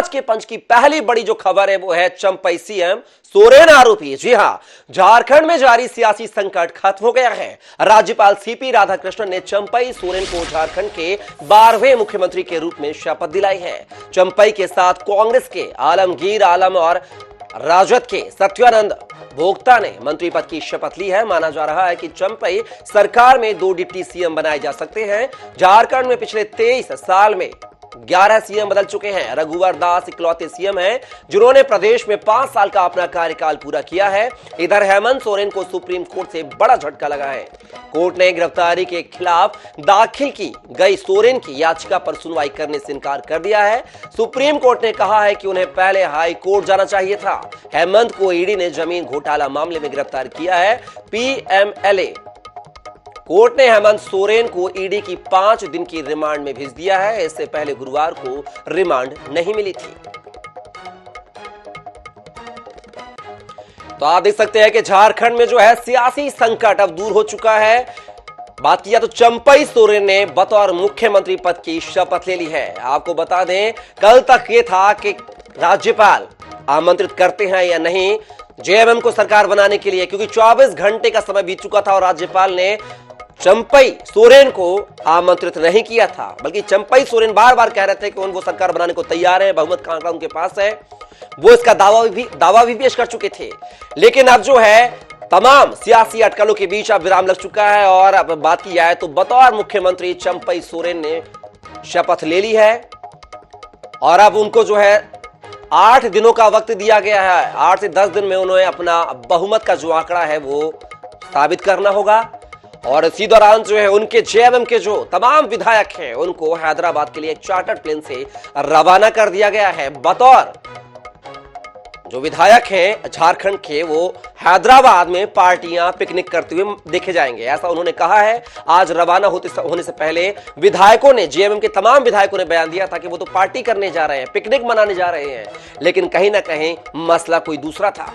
आज के पंच की पहली बड़ी जो खबर है वो है चंपई सीएम सोरेन आरोपी। जी हां, झारखंड में जारी सियासी संकट खत्म हो गया है। राज्यपाल सीपी राधाकृष्णन ने चंपई सोरेन को झारखंड के 12वें मुख्यमंत्री के रूप में शपथ दिलाई है। चंपई के साथ कांग्रेस के आलमगीर आलम और राजद के सत्यानंद भोक्ता ने मंत्री पद की शपथ ली है। माना जा रहा है कि चंपई सरकार में 2 डिप्टी सीएम बनाए जा सकते हैं। झारखंड में पिछले 23 साल में 11 सीएम बदल चुके हैं। रघुवर दास इकलौते सीएम हैं जिन्होंने प्रदेश में 5 साल का अपना कार्यकाल पूरा किया है। इधर हेमंत सोरेन को सुप्रीम कोर्ट से बड़ा झटका लगा है। कोर्ट ने गिरफ्तारी के खिलाफ दाखिल की गई सोरेन की याचिका पर सुनवाई करने से इनकार कर दिया है। सुप्रीम कोर्ट ने कहा है कि उन्हें पहले हाई कोर्ट जाना चाहिए था। हेमंत को ईडी ने जमीन घोटाला मामले में गिरफ्तार किया है। पीएमएलए कोर्ट ने हेमंत सोरेन को ईडी की 5 दिन की रिमांड में भेज दिया है। इससे पहले गुरुवार को रिमांड नहीं मिली थी। तो आप देख सकते हैं कि झारखंड में जो है सियासी संकट अब दूर हो चुका है। बात किया तो चंपई सोरेन ने बतौर मुख्यमंत्री पद की शपथ ले ली है। आपको बता दें, कल तक ये था कि राज्यपाल आमंत्रित करते हैं या नहीं जेएमएम को सरकार बनाने के लिए, क्योंकि 24 घंटे का समय बीत चुका था और राज्यपाल ने चंपई सोरेन को आमंत्रित नहीं किया था। बल्कि चंपई सोरेन बार बार कह रहे थे कि वो सरकार बनाने को तैयार है, बहुमत का आंकड़ा उनके पास है। वो इसका दावा भी पेश कर चुके थे। लेकिन अब जो है तमाम सियासी अटकलों के बीच अब विराम लग चुका है और अब बात की जाए तो बतौर मुख्यमंत्री चंपई सोरेन ने शपथ ले ली है और अब उनको जो है 8 दिनों का वक्त दिया गया है। 8 से 10 दिन में उन्हें अपना बहुमत का जो आंकड़ा है वो साबित करना होगा और इसी दौरान जो है उनके जेएमएम के जो तमाम विधायक हैं उनको हैदराबाद के लिए एक चार्टर्ड प्लेन से रवाना कर दिया गया है। बतौर जो विधायक हैं झारखंड के वो हैदराबाद में पार्टियां पिकनिक करते हुए देखे जाएंगे, ऐसा उन्होंने कहा है। आज रवाना होने से पहले विधायकों ने, जेएमएम के तमाम विधायकों ने बयान दिया था कि वो तो पार्टी करने जा रहे हैं, पिकनिक मनाने जा रहे हैं, लेकिन कहीं ना कहीं मसला कोई दूसरा था।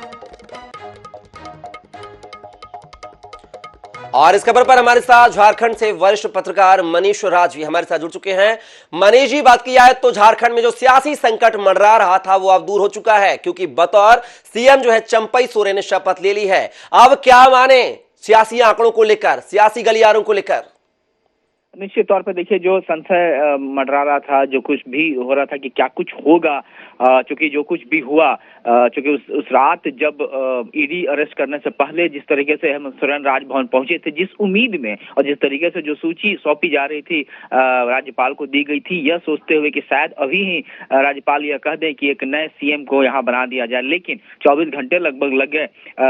और इस खबर पर हमारे साथ झारखंड से वरिष्ठ पत्रकार मनीष राज भी हमारे साथ जुड़ चुके हैं। मनीष जी, बात की जाए तो झारखंड में जो सियासी संकट मंडरा रहा था वो अब दूर हो चुका है, क्योंकि बतौर सीएम जो है चंपई सोरेन ने शपथ ले ली है। अब क्या माने सियासी आंकड़ों को लेकर, सियासी गलियारों को लेकर? निश्चित तौर पर देखिए, जो संशय मंडरा रहा था, जो कुछ भी हो रहा था कि क्या कुछ होगा, चूंकि जो कुछ भी हुआ, चूंकि उस रात जब ईडी अरेस्ट करने से पहले जिस तरीके से हेमंत सोरेन राजभवन पहुंचे थे, जिस उम्मीद में और जिस तरीके से जो सूची सौंपी जा रही थी राज्यपाल को दी गई थी, यह सोचते हुए कि शायद अभी ही राज्यपाल यह कह दें कि एक नए सीएम को यहाँ बना दिया जाए, लेकिन 24 घंटे लगभग लग गए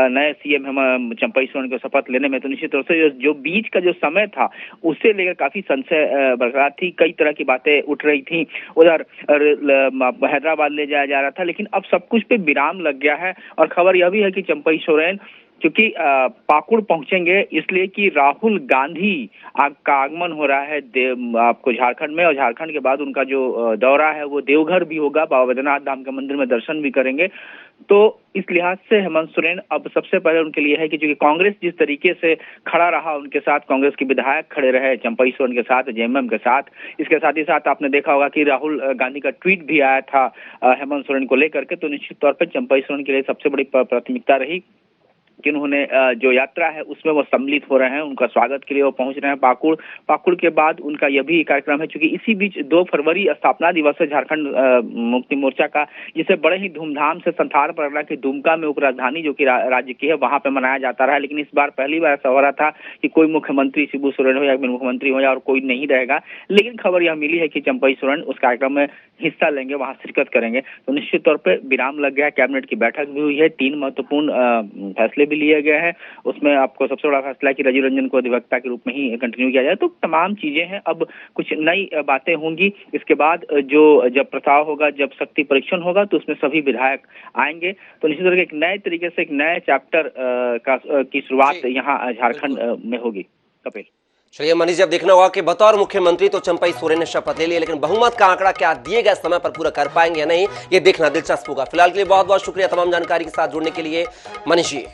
नए सीएम चंपई सोरेन को शपथ लेने में। तो निश्चित तौर से जो बीच का जो समय था उससे लेकर काफी संशय बरकरार थी, कई तरह की बातें उठ रही थी। उधर हैदराबाद ले जाया जा रहा था, लेकिन अब सब कुछ पे विराम लग गया है। और खबर यह भी है कि चंपई सोरेन क्योंकि पाकुड़ पहुंचेंगे, इसलिए कि राहुल गांधी का आगमन हो रहा है आपको झारखंड में, और झारखंड के बाद उनका जो दौरा है वो देवघर भी होगा, बाबा बैद्यनाथ धाम के मंदिर में दर्शन भी करेंगे। तो इस लिहाज से हेमंत सोरेन अब सबसे पहले उनके लिए है कि जो कांग्रेस जिस तरीके से खड़ा रहा, उनके साथ कांग्रेस के विधायक खड़े रहे चंपई सोरेन के साथ, जेएमएम के साथ, इसके साथ ही साथ आपने देखा होगा कि राहुल गांधी का ट्वीट भी आया था हेमंत सोरेन को लेकर के। तो निश्चित तौर पर चंपई सोरेन के लिए सबसे बड़ी प्राथमिकता रही कि उन्होंने जो यात्रा है उसमें वो सम्मिलित हो रहे हैं, उनका स्वागत के लिए वो पहुंच रहे हैं पाकुड़। पाकुड़ के बाद उनका यह भी कार्यक्रम है, क्योंकि इसी बीच 2 फरवरी स्थापना दिवस है झारखंड मुक्ति मोर्चा का, जिसे बड़े ही धूमधाम से संथाल परगना के दुमका में उप राजधानी जो कि राज्य की है वहां पे मनाया जाता रहा। लेकिन इस बार पहली बार ऐसा हो रहा था कि कोई मुख्यमंत्री शिबू सोरेन हो या मुख्यमंत्री हो या और कोई नहीं रहेगा, लेकिन खबर यह मिली है कि चंपई सोरेन उस कार्यक्रम में हिस्सा लेंगे, वहां शिरकत करेंगे। तो निश्चित तौर पर विराम लग गया। कैबिनेट की बैठक भी हुई है, 3 महत्वपूर्ण फैसले भी लिए गए हैं। उसमें आपको सबसे बड़ा फैसला है कि राजीव रंजन को अधिवक्ता के रूप में ही कंटिन्यू किया जाए। तो तमाम चीजें हैं, अब कुछ नई बातें होंगी। इसके बाद जब प्रस्ताव होगा, जब शक्ति परीक्षण होगा, तो उसमें सभी विधायक आएंगे। तो निश्चित तौर पर एक नए तरीके से एक नए चैप्टर की शुरुआत यहाँ झारखंड में होगी। कपिल, चलिए मनीष जी, अब देखना होगा कि बतौर मुख्यमंत्री तो चंपई सोरेन ने शपथ ले ली, लेकिन बहुमत का आंकड़ा क्या दिए गए समय पर पूरा कर पाएंगे या नहीं, ये देखना दिलचस्प होगा। फिलहाल के लिए बहुत बहुत शुक्रिया तमाम जानकारी के साथ जुड़ने के लिए मनीष जी।